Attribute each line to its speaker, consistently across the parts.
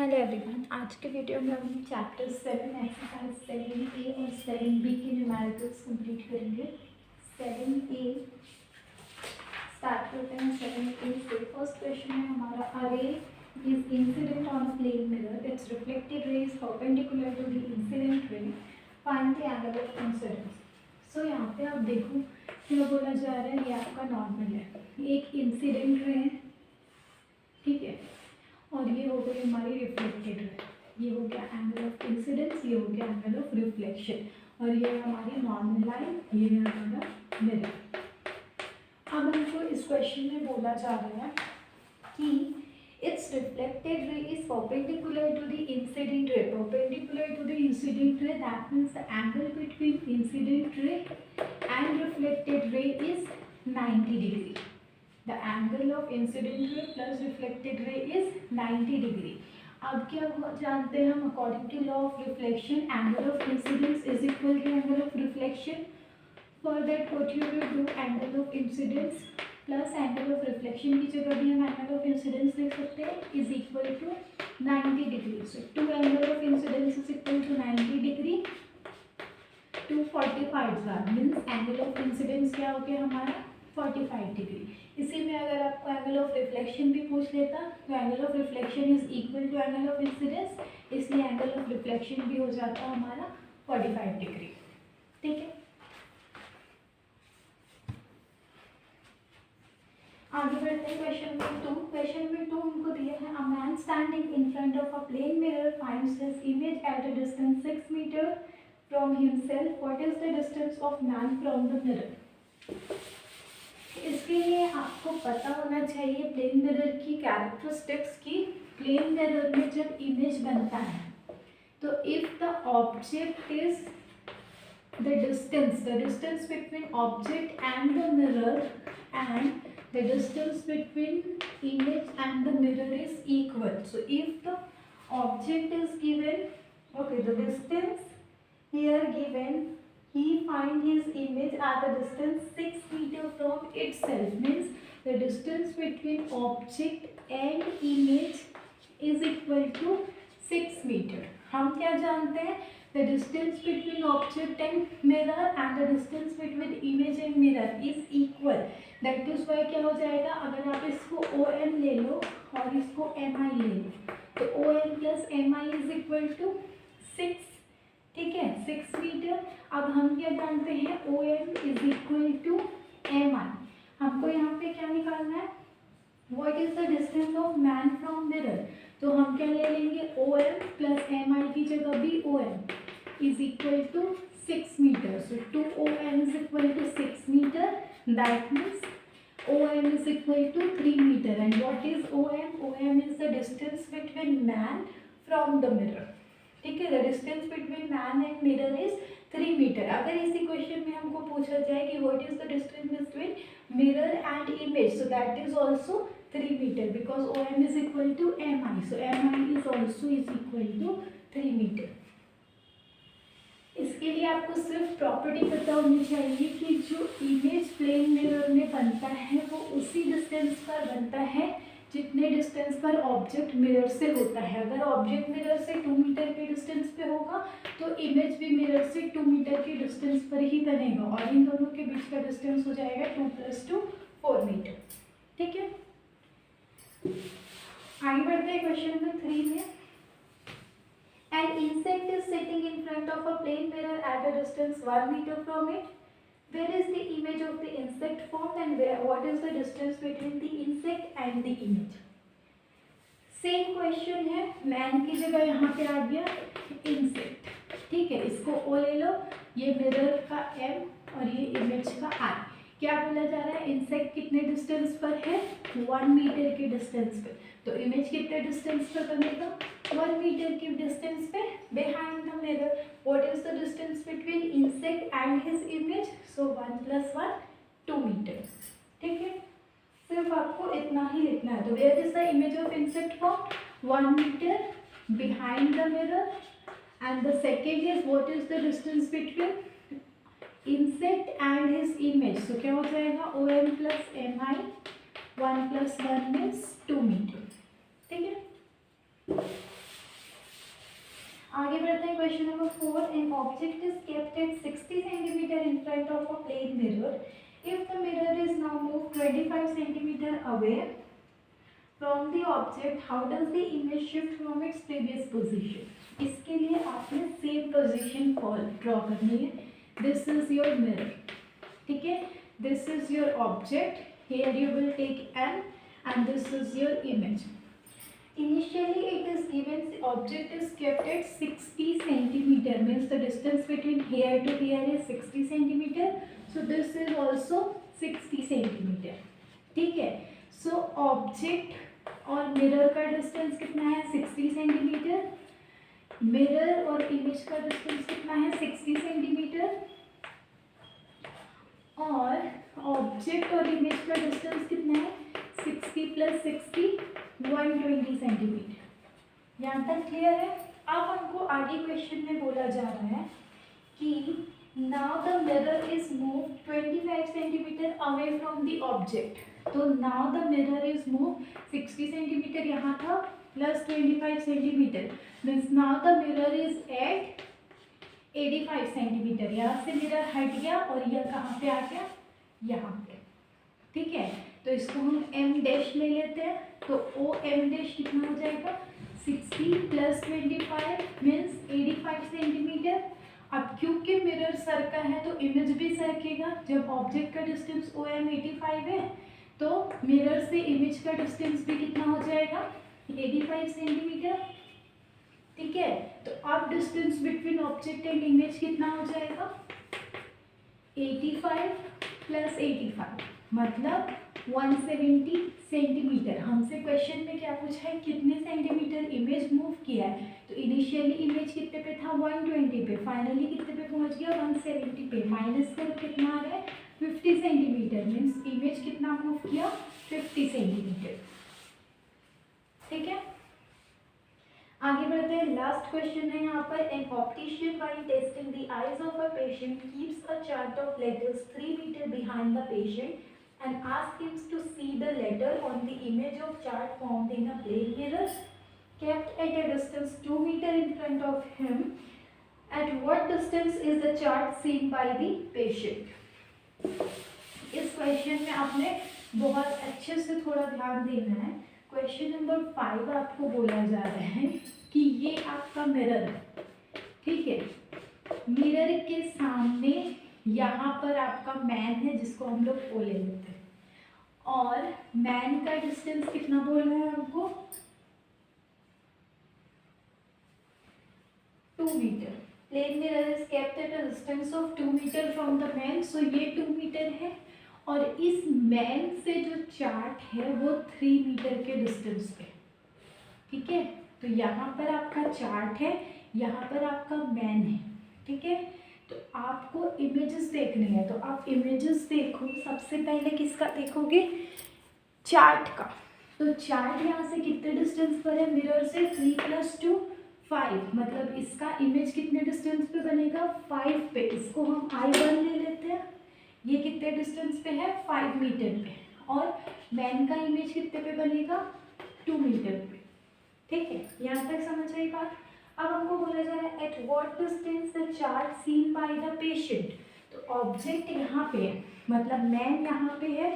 Speaker 1: Hello everyone, आज के video में हम चैप्टर 7 एक्सरसाइज 7A और 7B के न्यूमेरिकल्स कंप्लीट करेंगे। 7A स्टार्ट करते हैं। 7A से फर्स्ट क्वेश्चन है हमारा, a ray is incident on a plane mirror, its reflected ray is perpendicular to the incident ray, find the angle of incidence. So यहाँ पे आप देखो क्या बोला जा रहा है, ये आपका नॉर्मल है, एक इंसिडेंट रे है, ठीक है, और ये हो गई हमारी रिफ्लेक्टेड रे, ये हो गया एंगल ऑफ इंसिडेंस, ये हो गया एंगल ऑफ रिफ्लेक्शन, और ये है हमारी नॉर्मल लाइन, ये है हमारा मिरर। अब हमको इस क्वेश्चन में बोला जा रहा है कि it's reflected ray is perpendicular to the incident ray, perpendicular to the incident ray, that means the angle between incident ray and reflected ray is 90 degree. The angle of incident ray plus reflected ray is 90 degree. अब क्या जानते हैं हम, according to law of reflection, angle of incidence is equal to angle of reflection. For that what you will do, angle of incidence plus angle of reflection की जगह भी हम angle of incidence लिख सकते हैं is equal to 90 degree. So two angle of incidence is equal to 90 degree. 245 means angle of incidence क्या हो गया हमारा 45 डिग्री। इसी में अगर आपको एंगल ऑफ रिफ्लेक्शन भी पूछ लेता तो angle of reflection is equal to angle of incidence, इसलिए एंगल ऑफ रिफ्लेक्शन भी हो जाता हमारा 45 डिग्री। ठीक है, आगे बढ़ते हैं क्वेश्चन नंबर 2। क्वेश्चन नंबर 2 हमको दिया है, a man standing in front of a plane mirror finds his image at a distance 6 meter from himself, what is the distance of man from the mirror. इसके लिए आपको पता होना चाहिए plane mirror की कैरेक्टरिस्टिक्स की। प्लेन मिरर में जब इमेज बनता है तो if the object is the distance between object and the mirror and the distance between image and the mirror is equal. So if the object is given, okay, the distance here given, he find his image at a distance 6 meter from itself, means the distance between object and image is equal to 6 meter. हम क्या जानते हैं, the distance between object and mirror and the distance between image and mirror is equal. That is why क्या हो जाएगा, अगर आप इसको OM ले लो और इसको MI ले लो तो OM plus MI is equal to 6, ठीक है, 6 मीटर। अब हम क्या जानते हैं, O M is equal to M I. हमको यहाँ पे क्या निकालना है, what is the distance of man from mirror, तो हम क्या ले लेंगे, O M plus M I की जगह भी O M is equal to 6 metre. So 2 O M is equal to 6 metre, that means O M is equal to 3 metre. And what is O M, O M is the distance between man from the mirror, ठीक है, the distance between man and mirror is 3 meter. अगर इसी question में हमको पूछा जाए कि what is the distance between mirror and image, so that is also 3 meter because O M is equal to M I, so M I is also is equal to 3 meter. इसके लिए आपको सिर्फ property पता होनी चाहिए कि जो image plane mirror में बनता है वो उसी डिस्टेंस पर बनता है जितने डिस्टेंस पर ऑब्जेक्ट मिरर से होता है। अगर ऑब्जेक्ट मिरर से 2 मीटर के डिस्टेंस पे होगा तो इमेज भी मिरर से 2 मीटर के डिस्टेंस पर ही बनेगा, और इन दोनों के बीच का डिस्टेंस हो जाएगा 2 + 2 4 मीटर। ठीक है, आगे बढ़ते हैं क्वेश्चन नंबर 3 में। An insect is sitting in front of a plane mirror at a distance 1 meter from it. Where is the image of the insect formed and what is the distance between the insect and the image? Same question है, man की जगह यहाँ पे आ गया insect, ठीक है, इसको ओ ले लो, ये मिरर का एम और ये इमेज का आई। क्या बोला जा रहा है, इंसेक्ट कितने डिस्टेंस पर है, 1 मीटर के डिस्टेंस पे, तो इमेज कितने डिस्टेंस पर बनेगा, 1 मीटर की डिस्टेंस पे behind the mirror. What is the distance between insect and his image, so 1 + 1 2 metre. ठीक है, सिर्फ आपको इतना ही लिखना है। तो where is the image of insect form, 1 metre behind the mirror, and the second is what is the distance between insect and his image, so क्या हो जाएगा, O M plus M I, 1 + 1 means 2 metre. ठीक है, question number 4, an object is kept at 60 centimeter in front of a plane mirror. If the mirror is now moved 25 centimeter away from the object, how does the image shift from its previous position? इसके लिए आपने same position draw करनी है. This is your mirror, ठीक है. This is your object. Here you will take an and this is your image. Initially it is given the object is kept at 60 centimeter, means the distance between here to here is 60 centimeter. So this is also 60 centimeter, ठीक है. So object और mirror का distance कितना है? 60 centimeter. Mirror और image का distance कितना है? 60 centimeter. और object और image का distance कितना है? 60 plus 60 120 सेंटीमीटर. यहाँ तक क्लियर है. अब हमको आगे क्वेश्चन में बोला जा रहा है कि now the mirror is move 25 centimetre away from the object. तो now the mirror is move 60 centimetre यहाँ था plus 25 centimetre, means now the mirror is at 85 centimetre. यहाँ से मिरर हट गया और यह कहाँ पे आ गया? यहाँ पे, ठीक है. तो इसको हम m डैश ले लेते हैं. तो ओ एम डैश कितना हो जाएगा? 60 प्लस 25 मीन्स 85 सेंटीमीटर. अब क्योंकि मिरर सर का है तो इमेज भी सरकेगा. जब ऑब्जेक्ट का डिस्टेंस ओ एम 85 है तो मिरर से इमेज का डिस्टेंस भी कितना हो जाएगा? 85 सेंटीमीटर, ठीक है. तो अब distance between object and image कितना हो जाएगा? 85 प्लस 85 मतलब 170 सेंटीमीटर. हमसे क्वेश्चन में क्या पूछा है? कितने सेंटीमीटर इमेज मूव किया है. तो इनिशियली इमेज कितने पे था? 120 पे. फाइनली कितने पे पहुंच गया? 170 पे. माइनस करो कितना आ रहा है? 50 सेंटीमीटर. मीन्स इमेज कितना मूव किया? 50 सेंटीमीटर, ठीक है. आगे बढ़ते हैं. लास्ट क्वेश्चन है यहाँ पर. An optician while testing the eyes of a patient keeps a chart of letters 3 meter behind the patient and ask him to see the letter on the image of chart formed in a plane mirror kept at a distance 2 meter in front of him. At what distance is the chart seen by the patient? इस question में आपने बहुत अच्छे से थोड़ा ध्यान देना है. क्वेश्चन नंबर 5 आपको बोला जा रहा है कि ये आपका मिरर है, ठीक है. मिरर के सामने यहाँ पर आपका मैन है जिसको हम लोग ओ ले लेते हैं. और मैन का डिस्टेंस कितना बोल रहा है हमको? 2 metre. Plane mirror is kept at a distance of 2 metre from the man. So ये 2 मीटर है और इस मैन से जो चार्ट है वो 3 मीटर के डिस्टेंस पे, ठीक है. तो यहाँ पर आपका चार्ट है, यहाँ पर आपका मैन है, ठीक है. तो आपको इमेजेस देखने हैं. तो आप इमेजेस देखो. सबसे पहले किसका देखोगे? चार्ट का. तो चार्ट यहाँ से कितने डिस्टेंस पर है? मिरर से 3 + 2 5. मतलब इसका इमेज कितने डिस्टेंस पे बनेगा? 5 पे. इसको हम I1 ले लेते हैं. ये कितने डिस्टेंस पे है? 5 मीटर पे. और मैन का इमेज कितने पे बनेगा? 2 मीटर पे, ठीक है. यहाँ तक समझ आई बात. अब हमको बोला जा रहा है at what distance the chart seen by the patient. तो ऑब्जेक्ट यहाँ पे है, मतलब मैन यहाँ पे है,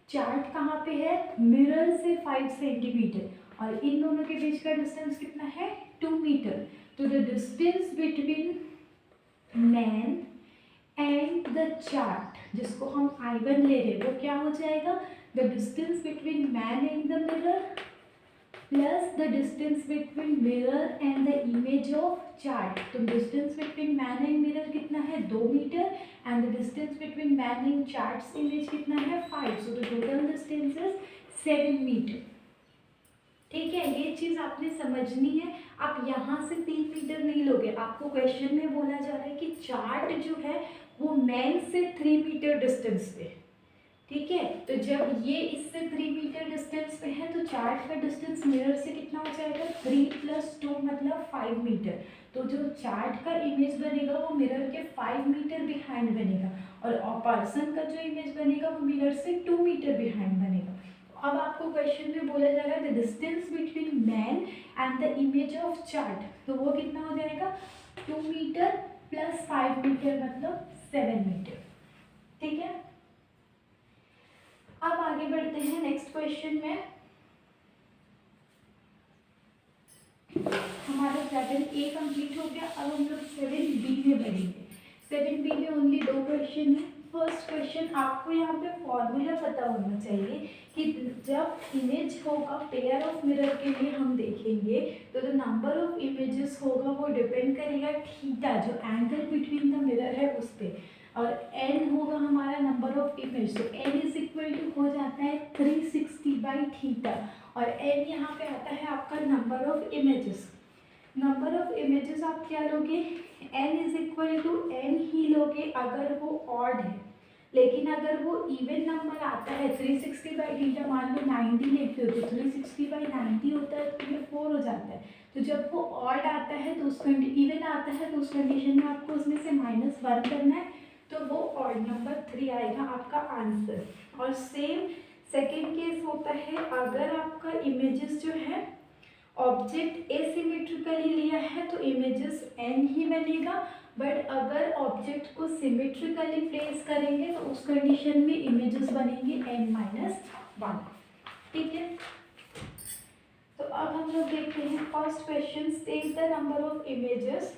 Speaker 1: चार्ट कहाँ पे है? मिरर से 5 सेंटीमीटर. और इन दोनों के बीच का डिस्टेंस कितना है? 2 मीटर. तो the distance between man and the chart, जिसको हम I1 ले रहे हैं, वो क्या हो जाएगा? The distance between man and the mirror plus the distance between mirror and the image of chart. तो distance between man and mirror कितना है? 2 metre. And the distance between man and chart's image कितना है? 5. So the total distance is 7 metre, ठीक है. ये चीज़ आपने समझनी है. आप यहाँ से 3 मीटर नहीं लोगे. आपको क्वेश्चन में बोला जा रहा है कि चार्ट जो है वो मैन से 3 मीटर डिस्टेंस पे, ठीक है. तो जब ये इससे 3 मीटर डिस्टेंस पे है तो चार्ट का डिस्टेंस मिरर से कितना हो जाएगा? 3 + 2 मतलब 5 मीटर. तो जो चार्ट का इमेज बनेगा वो मिरर के 5 मीटर बिहाइंड बनेगा और पर्सन का जो इमेज बनेगा वो मिरर से 2 मीटर बिहाइंड बनेगा. अब आपको क्वेश्चन में बोला जा रहा है the distance between man and the image of chart. तो वो कितना हो जाएगा? 2 मीटर प्लस 5 मीटर मतलब 7 मीटर। ठीक है, अब आगे बढ़ते हैं नेक्स्ट क्वेश्चन में। हमारा 7A कंप्लीट हो गया, अब हम लोग 7B में बढ़ेंगे। 7B में ओनली 2 क्वेश्चन है। फर्स्ट क्वेश्चन, आपको यहाँ पे फॉर्मूला पता होना चाहिए कि जब इमेज होगा पेयर ऑफ मिरर के लिए हम देखेंगे तो जो नंबर ऑफ इमेजेस होगा वो डिपेंड करेगा थीटा, जो एंगल बिटवीन द मिरर है उस पर, और n होगा हमारा नंबर ऑफ इमेज, तो n इज इक्वल टू हो जाता है 360/थीटा, और n यहाँ पे आता है आपका number of images. Number of images आप क्या लोगे, n is equal to n ही लोगे अगर वो ऑड है, लेकिन अगर वो इवन नंबर आता है 360/थीटा, मान लो 90 लेते हो तो 360/90 होता है तो ये 4 हो जाता है। तो जब वो ऑड आता है तो उस इवन आता है तो उस कंडीशन में आपको उसमें से -1 करना है, तो वो ऑड नंबर 3 आएगा आपका आंसर। और सेम सेकेंड केस होता है, अगर आपका इमेजेस जो है ऑब्जेक्ट एसिमेट्रिकली लिया है तो इमेजेस n ही बनेगा, बट अगर ऑब्जेक्ट को सिमेट्रिकली प्लेस करेंगे तो उस कंडीशन में इमेजेस बनेंगे n-1। ठीक है, तो अब हम लोग देखते हैं first question, take the number of images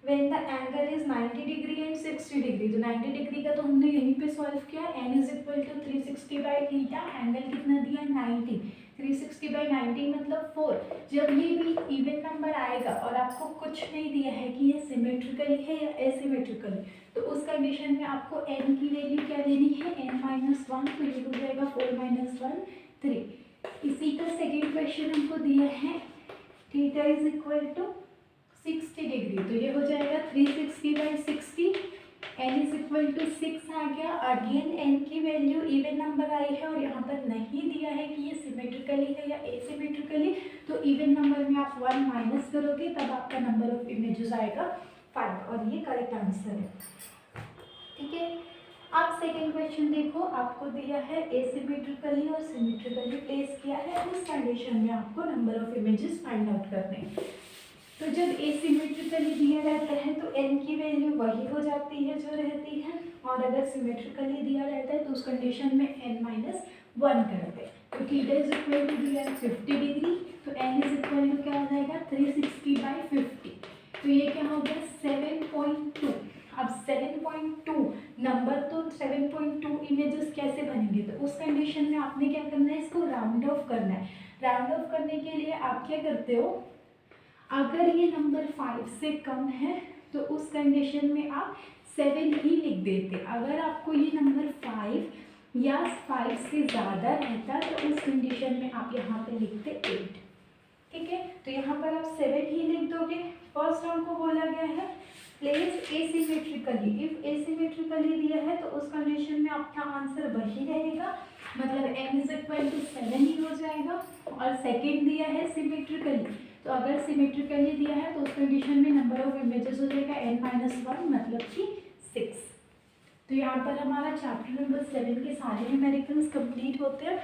Speaker 1: when the angle is 90 degree and 60 degree. तो 90 डिग्री का तो हमने यहीं पे सॉल्व किया, n इज इक्वल टू 360/थीटा, एंगल कितना दिया 90, 360/90 मतलब 4। जब ये भी इवन नंबर आएगा और आपको कुछ नहीं दिया है कि ये सिमेट्रिकली है या एसिमेट्रिकली, तो उस कंडीशन में आपको n की वैल्यू क्या लेनी है, n-1, तो ये हो जाएगा 4 - 1 3। इसी का सेकेंड क्वेश्चन हमको दिया है theta is equal to 60 degree, तो ये हो जाएगा 360/60, n इज इक्वल टू 6 आ गया। अगेन n की वैल्यू इवन नंबर आई है और यहाँ पर नहीं दिया है कि ये सिमेट्रिकली है या एसिमेट्रिकली, तो इवन नंबर में आप 1 माइनस करोगे तब आपका नंबर ऑफ इमेजेस आएगा 5, और ये करेक्ट आंसर है। ठीक है, अब सेकेंड क्वेश्चन देखो, आपको दिया है एसिमेट्रिकली और सिमेट्रिकली प्लेस किया है, उस कंडीशन में आपको number of images find out करने हैं। तो जब एसिमेट्रिकली दिया रहता है तो n की वैल्यू वही हो जाती है जो रहती है, और अगर सिमेट्रिकली दिया रहता है तो उस कंडीशन में n-1 करते हैं। तो थीटा इज इक्वल टू दिया है 50 डिग्री, तो n इज इक्वल टू क्या हो जाएगा 360/50, तो ये क्या हो गया 7.2। अब 7.2 नंबर, तो 7.2 इमेजेस कैसे बनेंगे, तो उस कंडीशन में आपने क्या करना है, इसको राउंड ऑफ करना है। राउंड ऑफ करने के लिए आप क्या करते हो, अगर ये नंबर 5 से कम है तो उस कंडीशन में आप 7 ही लिख देते। अगर आपको ये नंबर 5 या 5 से ज़्यादा रहता तो उस कंडीशन में आप यहाँ पे लिखते 8। ठीक है, तो यहाँ पर आप 7 ही लिख दोगे। फर्स्ट हमको बोला गया है प्लेस एसिमेट्रिकली, इफ एसिमेट्रिकली दिया है तो उस कंडीशन में आपका आंसर वही रहेगा, मतलब n इज इक्वल टू 7 ही हो जाएगा। और सेकेंड दिया है सिमेट्रिकली, तो अगर सिमेट्रिकली दिया है तो उस कंडीशन में नंबर ऑफ इमेजेस हो जाएगा n-1 मतलब कि 6। तो यहाँ पर हमारा चैप्टर नंबर 7 के सारे न्यूमेरिकल्स कंप्लीट होते हैं।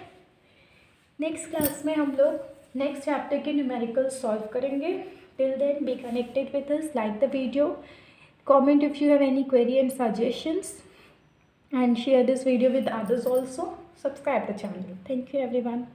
Speaker 1: नेक्स्ट क्लास में हम लोग नेक्स्ट चैप्टर के न्यूमेरिकल्स सॉल्व करेंगे। Till then be connected with us, like the video, comment if you have any query and suggestions, and share this video with others also. Subscribe the channel. Thank you everyone.